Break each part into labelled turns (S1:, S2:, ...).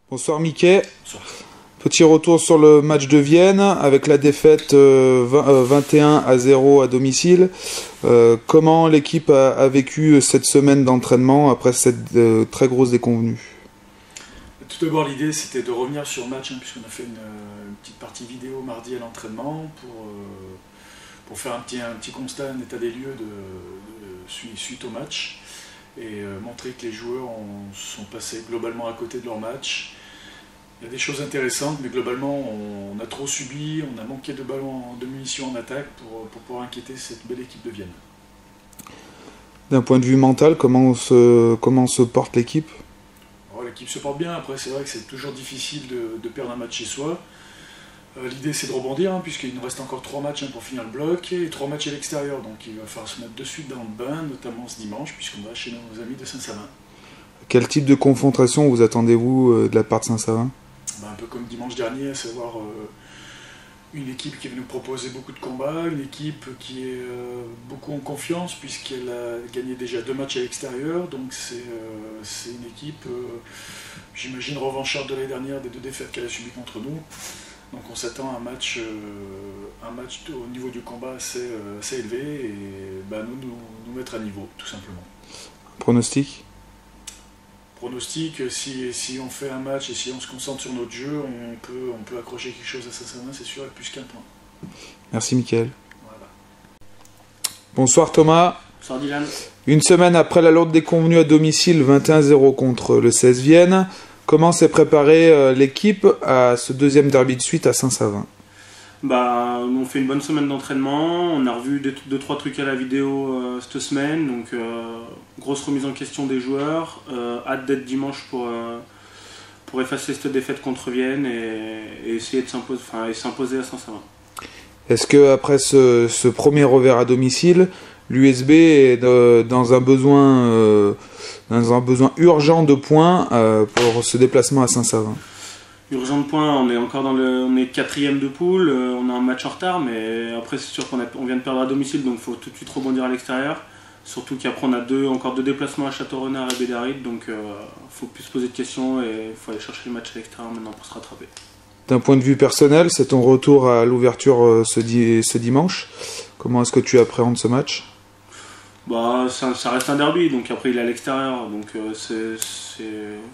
S1: Bonsoir Mickey.
S2: Bonsoir.
S1: Petit retour sur le match de Vienne avec la défaite 21-0 à domicile. Comment l'équipe a vécu cette semaine d'entraînement après cette très grosse déconvenue?
S2: Tout d'abord, l'idée c'était de revenir sur le match, puisqu'on a fait une petite partie vidéo mardi à l'entraînement pour faire un petit constat, un état des lieux suite au match et montrer que les joueurs sont passés globalement à côté de leur match. Il y a des choses intéressantes, mais globalement on a trop subi, on a manqué de ballons, de munitions en attaque pour pouvoir inquiéter cette belle équipe de Vienne.
S1: D'un point de vue mental, comment se porte l'équipe?
S2: L'équipe se porte bien, après c'est vrai que c'est toujours difficile de perdre un match chez soi. L'idée c'est de rebondir, puisqu'il nous reste encore 3 matchs pour finir le bloc, et 3 matchs à l'extérieur, donc il va falloir se mettre de suite dans le bain, notamment ce dimanche, puisqu'on va chez nos amis de Saint-Savin.
S1: Quel type de confrontation vous attendez-vous de la part de Saint-Savin?
S2: Un peu comme dimanche dernier, à savoir une équipe qui va nous proposer beaucoup de combats, une équipe qui est beaucoup en confiance puisqu'elle a gagné déjà 2 matchs à l'extérieur, donc c'est une équipe, j'imagine, revancharde de l'année dernière des 2 défaites qu'elle a subies contre nous. Donc on s'attend à un match au niveau du combat assez élevé et nous mettre à niveau, tout simplement.
S1: Pronostic?
S2: Pronostic, si on fait un match et si on se concentre sur notre jeu, on peut accrocher quelque chose à Saint-Savin, c'est sûr, avec plus qu'un point.
S1: Merci Mickaël.
S2: Voilà.
S1: Bonsoir Thomas.
S3: Bonsoir Dylan.
S1: Une semaine après la lourde déconvenue à domicile 21-0 contre le 16 Vienne, comment s'est préparée l'équipe à ce deuxième derby de suite à Saint-Savin?
S3: On fait une bonne semaine d'entraînement, on a revu 2-3 trucs à la vidéo cette semaine, donc grosse remise en question des joueurs, hâte d'être dimanche pour effacer cette défaite contre Vienne et essayer de s'imposer à Saint-Savin.
S1: Est-ce que après ce premier revers à domicile, l'USB est dans un besoin urgent de points pour ce déplacement à Saint-Savin?
S3: Urgent de points, on est encore on est 4e de poule, on a un match en retard, mais après c'est sûr qu'on vient de perdre à domicile, donc il faut tout de suite rebondir à l'extérieur. Surtout qu'après on a encore 2 déplacements à Château-Renard et Bédaride, donc il faut plus se poser de questions et il faut aller chercher le match à l'extérieur maintenant pour se rattraper.
S1: D'un point de vue personnel, c'est ton retour à l'ouverture ce dimanche. Comment est-ce que tu appréhendes ce match?
S3: Ça reste un derby, donc après il est à l'extérieur, donc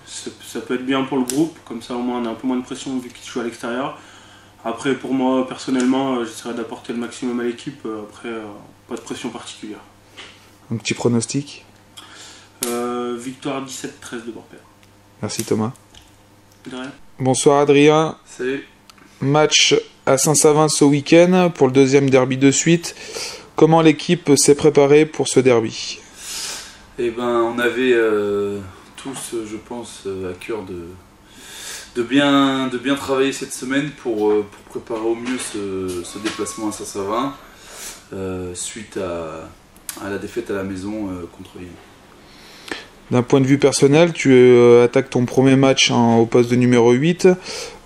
S3: ça peut être bien pour le groupe, comme ça au moins on a un peu moins de pression vu qu'il joue à l'extérieur. Après pour moi personnellement, j'essaierai d'apporter le maximum à l'équipe, après pas de pression particulière.
S1: Un petit pronostic?
S3: Victoire 17-13 de Borpère.
S1: Merci Thomas.
S3: De rien.
S1: Bonsoir Adrien.
S4: Salut.
S1: Match à Saint-Savin ce week-end pour le deuxième derby de suite. Comment l'équipe s'est préparée pour ce derby?
S4: On avait tous, je pense, à cœur de bien travailler cette semaine pour préparer au mieux ce déplacement à Saint-Savin suite à la défaite à la maison contre Vienne.
S1: D'un point de vue personnel, tu attaques ton premier match au poste de numéro 8,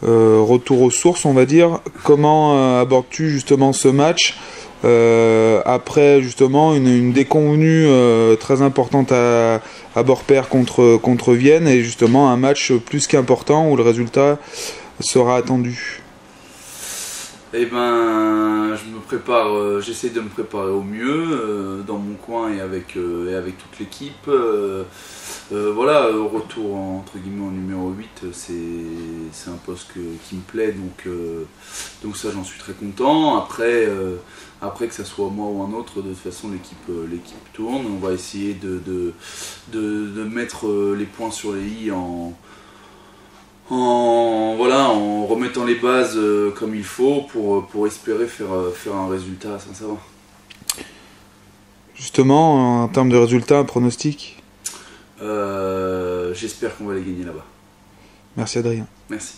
S1: retour aux sources on va dire. Comment abordes-tu justement ce match après justement une déconvenue très importante à Borpère contre Vienne et justement un match plus qu'important où le résultat sera attendu?
S4: J'essaie de me préparer au mieux dans mon coin et avec toute l'équipe. Retour entre guillemets en numéro 8, c'est un poste qui me plaît, donc ça j'en suis très content. Après que ça soit moi ou un autre, de toute façon l'équipe tourne. On va essayer de mettre les points sur les i en remettant les bases comme il faut pour espérer faire un résultat à Saint-Savin.
S1: Justement, en termes de résultats, un pronostic?
S4: J'espère qu'on va les gagner là-bas.
S1: Merci Adrien.
S4: Merci.